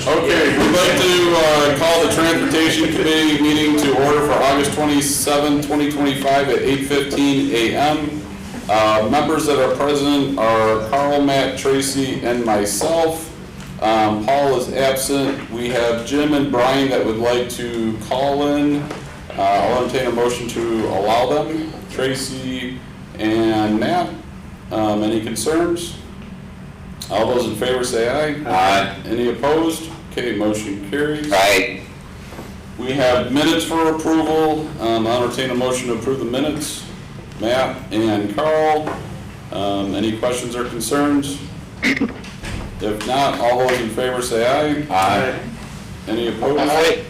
Okay, we'd like to call the Transportation Committee meeting to order for August 27, 2025 at 8:15 a.m. Members that are present are Carl, Matt, Tracy, and myself. Paul is absent. We have Jim and Brian that would like to call in. I'll entertain a motion to allow them. Tracy and Matt, any concerns? All those in favor say aye. Aye. Any opposed? Okay, motion carries. Aye. We have minutes for approval. I'll entertain a motion to approve the minutes. Matt and Carl, any questions or concerns? If not, all those in favor say aye. Aye. Any opposed? Aye.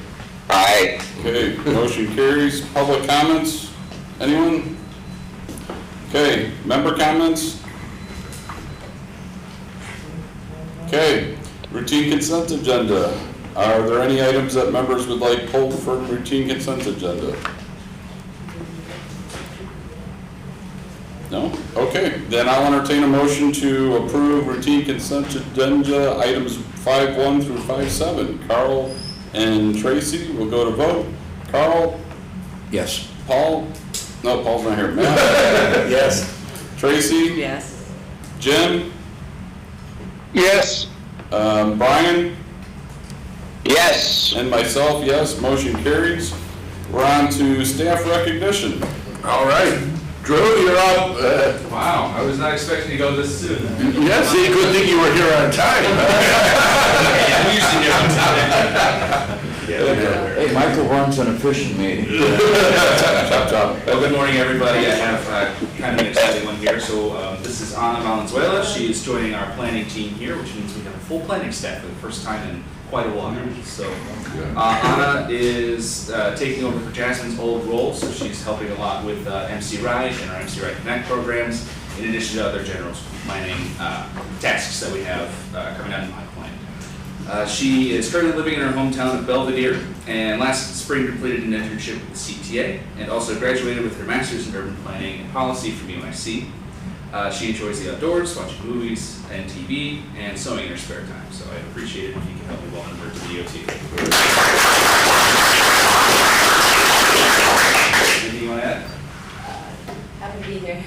Aye. Okay, motion carries. Public comments? Anyone? Okay, member comments? Okay, routine consent agenda. Are there any items that members would like pulled for routine consent agenda? No? Okay, then I'll entertain a motion to approve routine consent agenda items 5.1 through 5.7. Carl and Tracy will go to vote. Carl? Yes. Paul? No, Paul's not here. Matt? Yes. Tracy? Yes. Jim? Yes. Brian? Yes. And myself, yes. Motion carries. We're on to staff recognition. All right. Drew, you're up. Wow, I was not expecting to go this soon. Yes, see, good thing you were here on time. I'm usually here on time. Hey, Michael runs an efficient meeting. Chop, chop. Well, good morning, everybody. I have kind of an exciting one here. So this is Ana Valenzuela. She is joining our planning team here, which means we have a full planning staff for the first time in quite a while. So Ana is taking over for Jasmine's old role, so she's helping a lot with MC Ride and our MC Ride Connect programs, in addition to other general planning tasks that we have coming down the pipeline. She is currently living in her hometown of Belvedere, and last spring completed an internship with the CTA, and also graduated with her master's in urban planning and policy from UIC. She enjoys the outdoors, watching movies and TV, and sewing in her spare time. So I'd appreciate it if you could help me welcome her to the DOT. Anything you want to add? Happy to be here.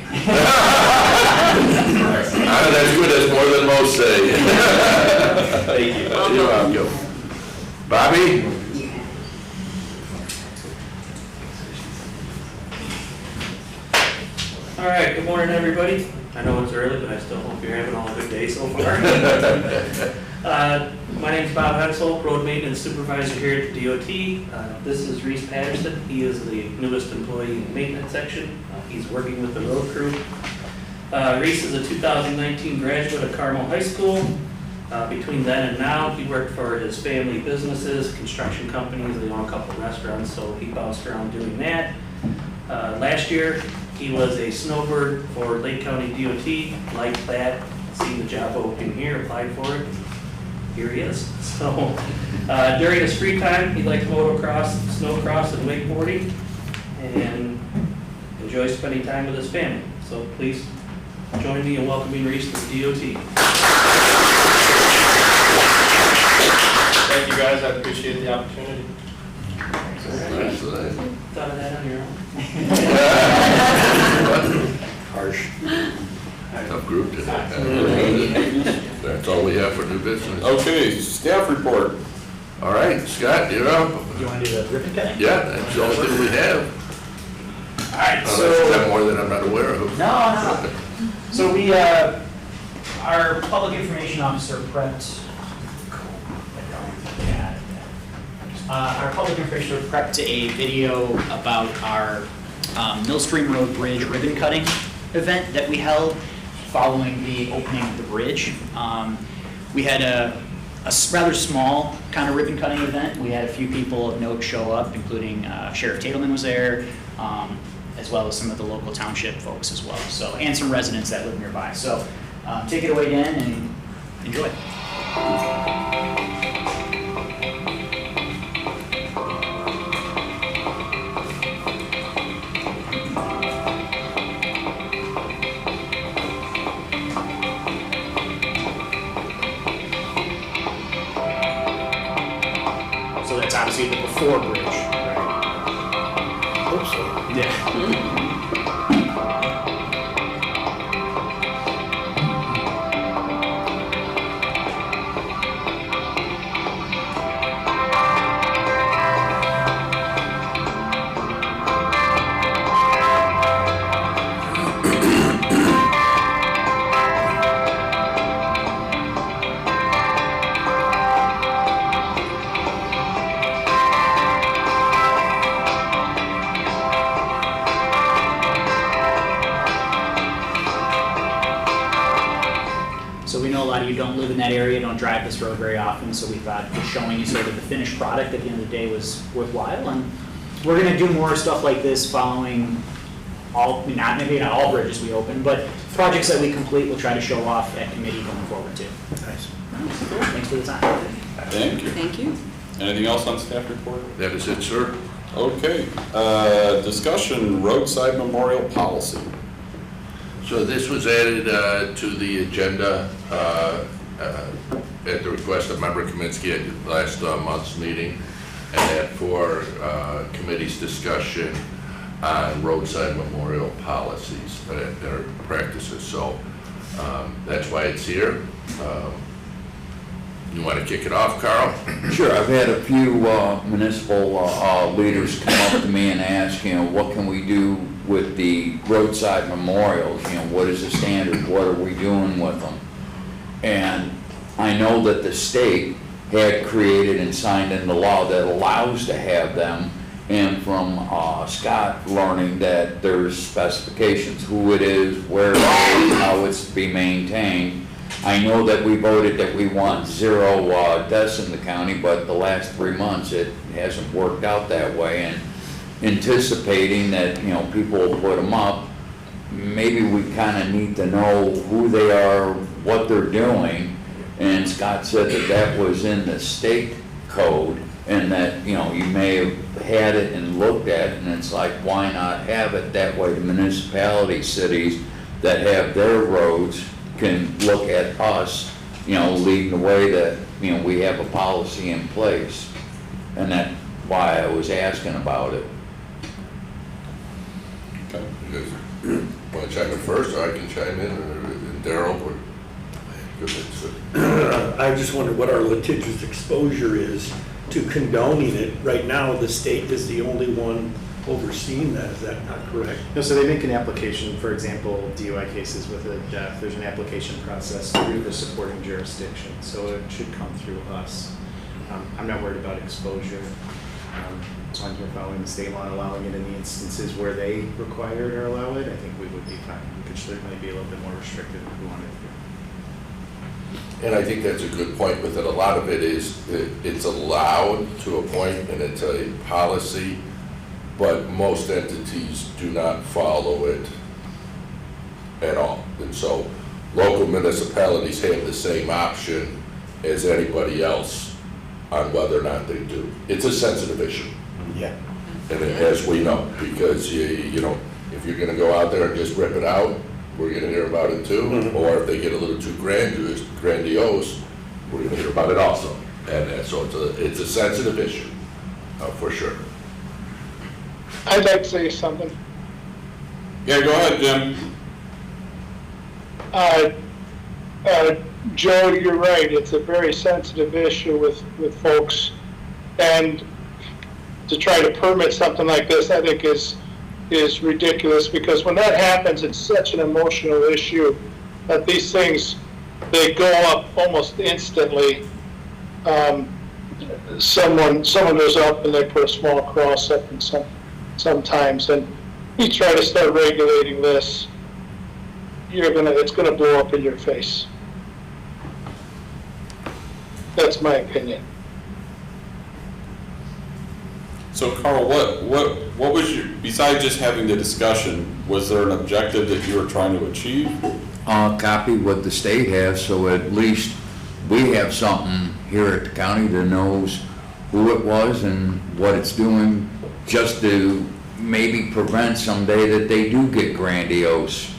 That's good, that's more than most say. Thank you. You're welcome. Bobby? All right, good morning, everybody. I know it's early, but I still hope you're having all a good day so far. My name's Bob Hetzel, Road Maintenance Supervisor here at the DOT. This is Reese Patterson. He is the newest employee in the maintenance section. He's working with the road crew. Reese is a 2019 graduate of Carmel High School. Between then and now, he worked for his family businesses, construction companies. They own a couple of restaurants, so he bounced around doing that. Last year, he was a snowbird for Lake County DOT, liked that, seen the job open here, applied for it. Here he is. So during his free time, he likes motocross, snowcross, and wakeboarding, and enjoys spending time with his family. So please join me in welcoming Reese to the DOT. Thank you guys, I appreciate the opportunity. Thought of that on your own. Harsh. Tough group today. That's all we have for new business. Okay, staff report. All right, Scott, you're up. You want to do the ribbon cutting? Yeah, that's the only thing we have. All right, Unless you have more that I'm not aware of. No. So we, our public information officer prepped, our public information officer prepped a video about our Millstream Road Bridge ribbon cutting event that we held following the opening of the bridge. We had a rather small kind of ribbon cutting event. We had a few people of note show up, including Sheriff Tatelman was there, as well as some of the local township folks as well. So, and some residents that live nearby. So take it away, Dan, and enjoy. So that's obviously the before bridge, right? Hope so. Yeah. So we know a lot of you don't live in that area, don't drive this road very often, so we thought just showing you sort of the finished product at the end of the day was worthwhile. And we're gonna do more stuff like this following all, maybe not all bridges we open, but projects that we complete, we'll try to show off at committee going forward too. Nice. Thanks for the time. Thank you. Thank you. Anything else on staff report? That is it, sir. Okay, discussion roadside memorial policy. So this was added to the agenda at the request of Member Kaminsky at last month's meeting, and that for committee's discussion on roadside memorial policies or practices. So that's why it's here. You want to kick it off, Carl? Sure, I've had a few municipal leaders come up to me and ask, what can we do with the roadside memorials? What is the standard? What are we doing with them? And I know that the state had created and signed into law that allows to have them, and from Scott learning that there's specifications, who it is, where it is, how it's to be maintained. I know that we voted that we want 0 deaths in the county, but the last 3 months it hasn't worked out that way. And anticipating that, people will put them up, maybe we kind of need to know who they are, what they're doing. And Scott said that that was in the state code, and that, you may have had it and looked at it, and it's like, why not have it that way? The municipalities, cities that have their roads can look at us, leading the way that, we have a policy in place. And that's why I was asking about it. Okay. You guys want to chime in first, or I can chime in, or Darrell? Or- Go ahead, sir. I just wonder what our litigious exposure is to condoning it. Right now, the state is the only one overseeing that. Is that not correct? No, so they make an application, for example, DUI cases with a death, there's an application process through the supporting jurisdiction, so it should come through us. I'm not worried about exposure, as long as we're following the state law and allowing it in the instances where they require it or allow it, I think we would be fine. We could certainly be a little bit more restrictive if we wanted to. And I think that's a good point with it. A lot of it is, it's allowed to a point, and it's a policy, but most entities do not follow it at all. And so local municipalities have the same option as anybody else on whether or not they do. It's a sensitive issue. Yeah. And as we know, because you know, if you're gonna go out there and just rip it out, we're gonna hear about it too. Mm-hmm. Or if they get a little too grandiose, we're gonna hear about it also. And so it's a sensitive issue, for sure. I'd like to say something. Yeah, go ahead, Jim. Joe, you're right. It's a very sensitive issue with folks. And to try to permit something like this, I think is ridiculous, because when that happens, it's such an emotional issue that these things, they go up almost instantly. Someone goes up and they put a small cross up, and sometimes, and you try to start regulating this, it's gonna blow up in your face. That's my opinion. So Carl, what was your, besides just having the discussion, was there an objective that you were trying to achieve? Copy what the state has, so at least we have something here at the county that knows who it was and what it's doing, just to maybe prevent someday that they do get grandiose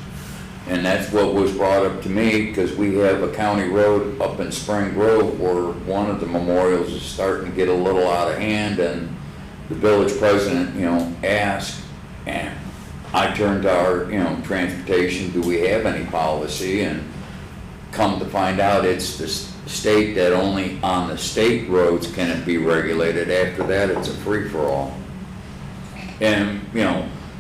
And that's what was brought up to me, because we have a county road up in Spring Grove where one of the memorials is starting to get a little out of hand, and the village president, asked, and I turned to our, transportation, do we have any policy? And come to find out, it's the state that only on the state roads can it be regulated. After that, it's a free-for-all. And,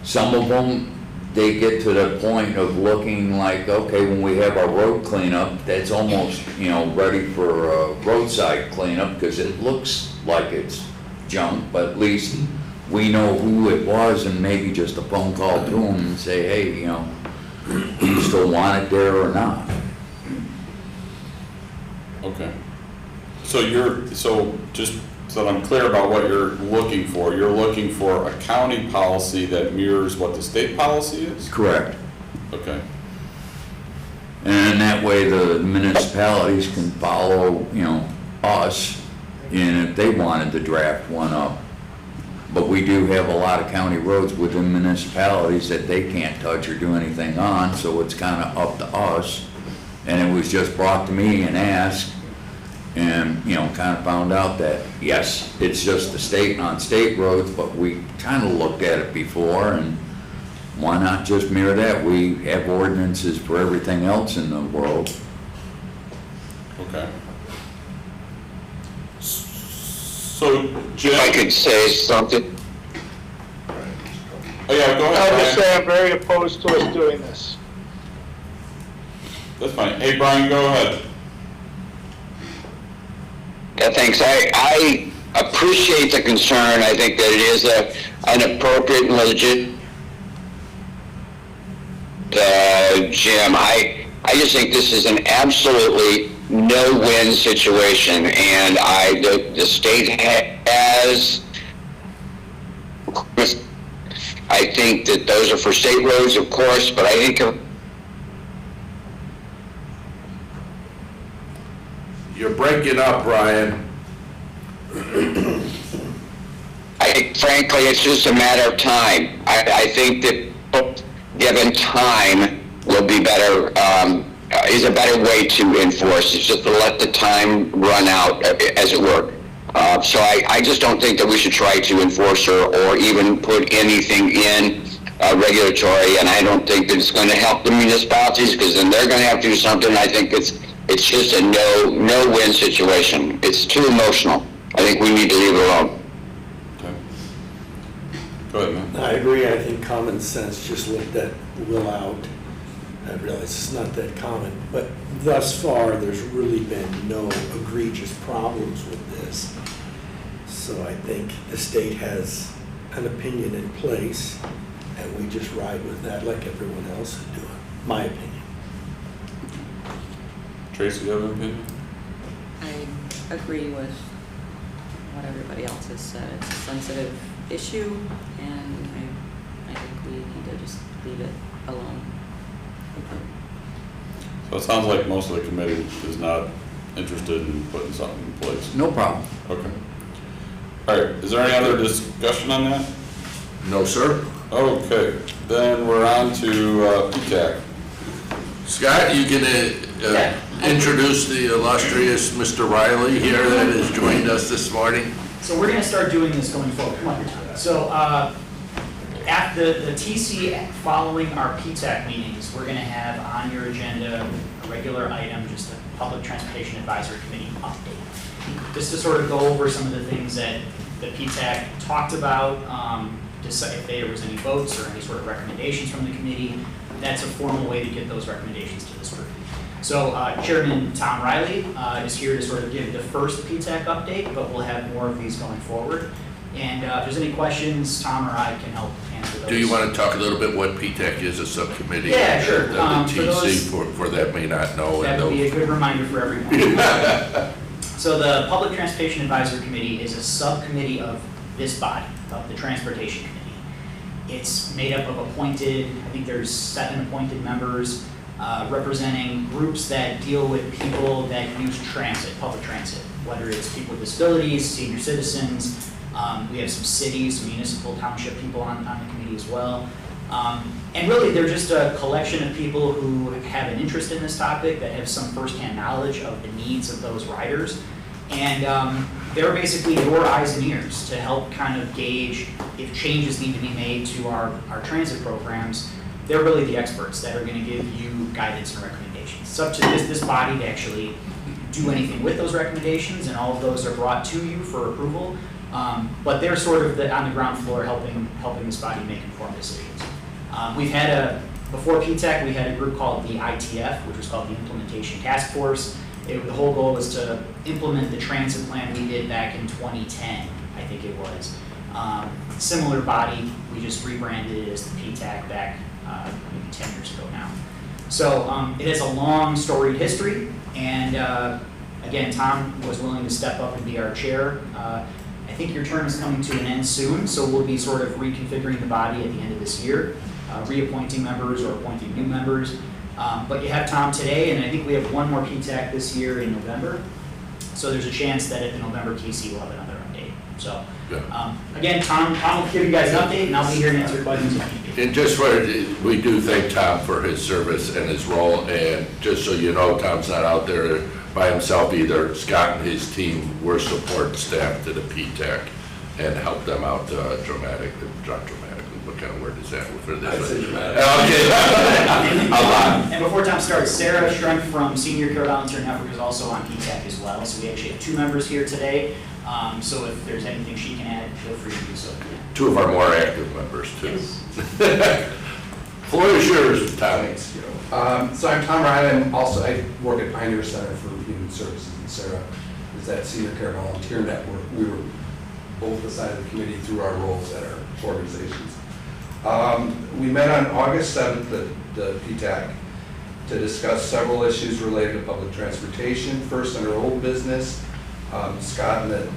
some of them, they get to the point of looking like, okay, when we have our road cleanup, that's almost, ready for a roadside cleanup, because it looks like it's junk, but at least we know who it was, and maybe just a phone call to them and say, hey, do you still want it there or not? Okay. So just so that I'm clear about what you're looking for a county policy that mirrors what the state policy is? Correct. Okay. And that way the municipalities can follow, us, and if they wanted to draft one up. But we do have a lot of county roads within municipalities that they can't touch or do anything on, so it's kind of up to us. And it was just brought to me and asked, and, kind of found out that, yes, it's just the state on state roads, but we kind of looked at it before, and why not just mirror that? We have ordinances for everything else in the world. Okay. So, Jim? If I could say something. Oh, yeah, go I'll ahead, just Brian. say I'm very opposed to us doing this. That's fine. Hey, Brian, go ahead. Yeah, thanks. I appreciate the concern. I think that it is an appropriate and legit, Jim. I just think this is an absolutely no-win situation, and the state has. I think that those are for state roads, of course, but I think. You're breaking up, Brian. I think, frankly, it's just a matter of time. I think that given time will be better, is a better way to enforce. It's just to let the time run out, as it were. So I just don't think that we should try to enforce or even put anything in regulatory, and I don't think that it's going to help the municipalities, because then they're going to have to do something. I think it's just a no-win situation. It's too emotional. I think we need to leave it alone. Okay. Go ahead, man. I agree. I think common sense just let that will out. I realize it's not that common, but thus far, there's really been no egregious problems with this. So I think the state has an opinion in place, and we just ride with that like everyone else is doing, my opinion. Tracy, you have an opinion? I agree with what everybody else has said. It's a sensitive issue, and I think we need to just leave it alone. Okay. So it sounds like most of the committee is not interested in putting something in place. No problem. Okay. All right, is there any other discussion on that? No, sir. Okay, then we're on to PTAC. Scott, you gonna introduce the illustrious Mr. Riley here that has joined us this morning? So we're going to start doing this going forward. Come on. So at the TC following our PTAC meetings, we're going to have on your agenda a regular item, just a Public Transportation Advisory Committee update. Just to sort of go over some of the things that the PTAC talked about, decide if there was any votes or any sort of recommendations from the committee. That's a formal way to get those recommendations to this group. So Chairman Tom Riley is here to sort of give the first PTAC update, but we'll have more of these going forward. And if there's any questions, Tom or I can help answer those. Do you want to talk a little bit what PTAC is, a subcommittee? Yeah, sure. The TC, for that may not know. That would be a good reminder for everyone. So the Public Transportation Advisory Committee is a subcommittee of this body, of the Transportation Committee. It's made up of appointed, I think there's 7 appointed members, representing groups that deal with people that use transit, public transit, whether it's people with disabilities, senior citizens. We have some cities, some municipal township people on the committee as well. And really, they're just a collection of people who have an interest in this topic, that have some firsthand knowledge of the needs of those riders. And they're basically your eyes and ears to help kind of gauge if changes need to be made to our transit programs. They're really the experts that are going to give you guidance and recommendations. It's up to this body to actually do anything with those recommendations, and all of those are brought to you for approval. But they're sort of on the ground floor helping this body make informed decisions. We've had before PTAC, we had a group called the ITF, which was called the Implementation Task Force. The whole goal was to implement the transit plan we did back in 2010, I think it was. Similar body, we just rebranded it as the PTAC back maybe 10 years ago now. So it has a long storied history, and again, Tom was willing to step up and be our chair. I think your term is coming to an end soon, so we'll be sort of reconfiguring the body at the end of this year, reappointing members or appointing new members. But you have Tom today, and I think we have one more PTAC this year in November. So there's a chance that at the November TC we'll have another update. So again, Tom will give you guys an update, and I'll be here to answer questions if need be. And just for, we do thank Tom for his service and his role, and just so you know, Tom's not out there by himself either. Scott and his team were support staff to the PTAC and helped them out dramatically, not dramatically, what kind of word is that for this? I said dramatic. Okay. A lot. And before Tom starts, Sarah Shrunk from Senior Care Volunteer Network is also on PTAC as well. So we actually have 2 members here today. So if there's anything she can add, feel free to do so. 2 of our more active members too. Yes. Floor is yours, Tom. Thanks, Joe. So I'm Tom Ryan. I work at Pioneer Center for Human Services, and Sarah is that Senior Care Volunteer Network. We were both beside the committee through our roles at our organizations. We met on August 7th, the PTAC, to discuss several issues related to public transportation. First, under old business, Scott and the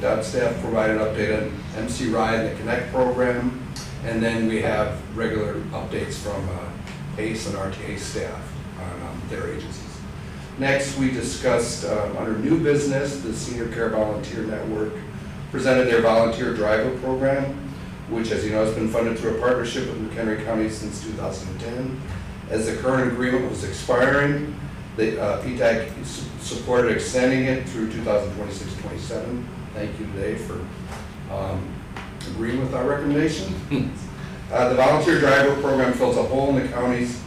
DOT staff provided an update on MC Ride and the Connect program. And then we have regular updates from ACE and RTA staff on their agencies. Next, we discussed under new business, the Senior Care Volunteer Network presented their volunteer driver program, which, as you know, has been funded through a partnership with McHenry County since 2010. As the current agreement was expiring, the PTAC supported extending it through 2026-27. Thank you today for agreeing with our recommendation. The volunteer driver program fills a hole in the county's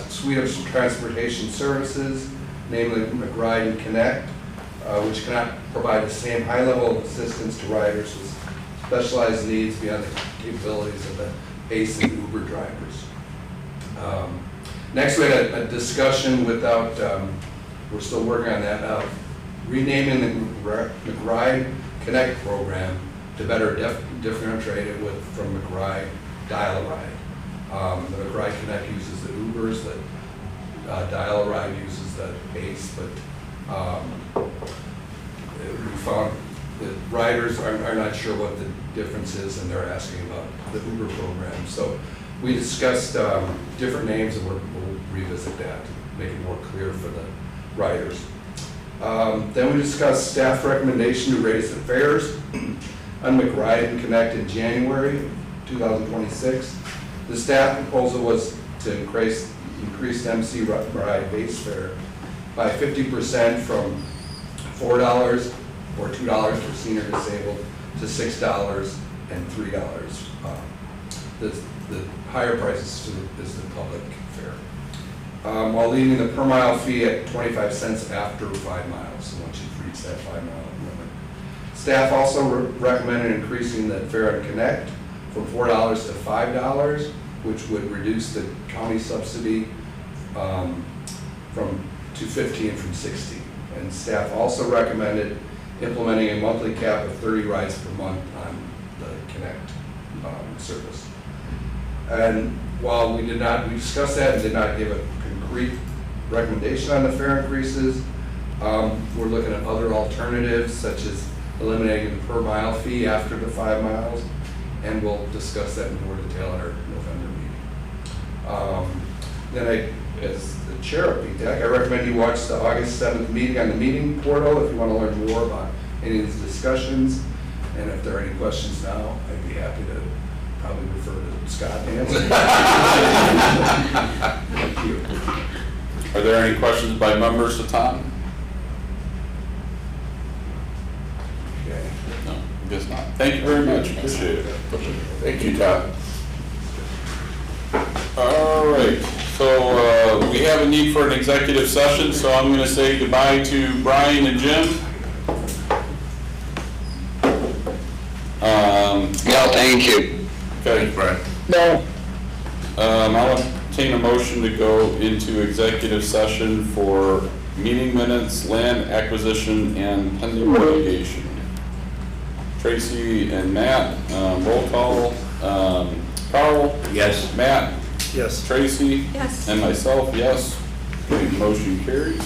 suite of transportation services, namely McRide and Connect, which cannot provide the same high level of assistance to riders with specialized needs beyond the capabilities of the ACE and Uber drivers. Next, we had a discussion without, we're still working on that, renaming the McRide Connect program to better differentiate it from McRide Dial-A-Ride. The McRide Connect uses the Ubers, the Dial-A-Ride uses the ACE, but we found that riders are not sure what the difference is, and they're asking about the Uber program. So we discussed different names, and we'll revisit that to make it more clear for the riders. Then we discussed staff recommendation to raise the fares on McRide and Connect in January 2026. The staff proposal was to increase MC Ride base fare by 50% from $4 or $2 for senior disabled to $6 and $3. The higher price is the public fare, while leaving the per mile fee at 25 cents after 5 miles, so once you've reached that 5 mile limit. Staff also recommended increasing the fare on Connect from $4 to $5, which would reduce the county subsidy to 15 from 60. And staff also recommended implementing a monthly cap of 30 rides per month on the Connect service. And while we discussed that and did not give a concrete recommendation on the fare increases, we're looking at other alternatives such as eliminating the per mile fee after the 5 miles, and we'll discuss that in more detail at our November meeting. Then as the chair of PTAC, I recommend you watch the August 7th meeting on the meeting portal if you want to learn more about any of these discussions. And if there are any questions now, I'd be happy to probably refer to Scott Hansen. Thank you. Are there any questions by members to Tom? Okay. No, I guess not. Thank you very much, appreciate it. Thank you, Tom. All right, so we have a need for an executive session, so I'm gonna say goodbye to Brian and Jim. No, thank you. Okay, Brian. No, I'll entertain a motion to go into executive session for meeting minutes, land acquisition, and pending litigation. Tracy and Matt, roll call, Carl? Yes. Matt? Yes. Tracy? Yes. And myself, yes. Okay, motion carries.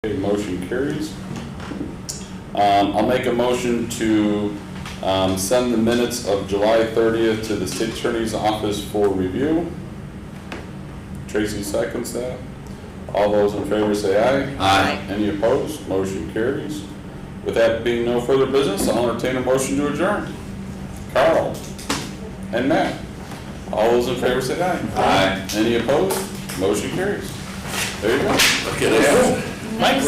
Okay, motion carries. I'll make a motion to send the minutes of July 30th to the state attorney's office for review. Tracy seconds that. All those in favor say aye. Aye. Any opposed? Motion carries. With that being no further business, I'll entertain a motion to adjourn. Carl and Matt. All those in favor say aye. Aye. Any opposed? Motion carries. There you go. Look at it. Nice.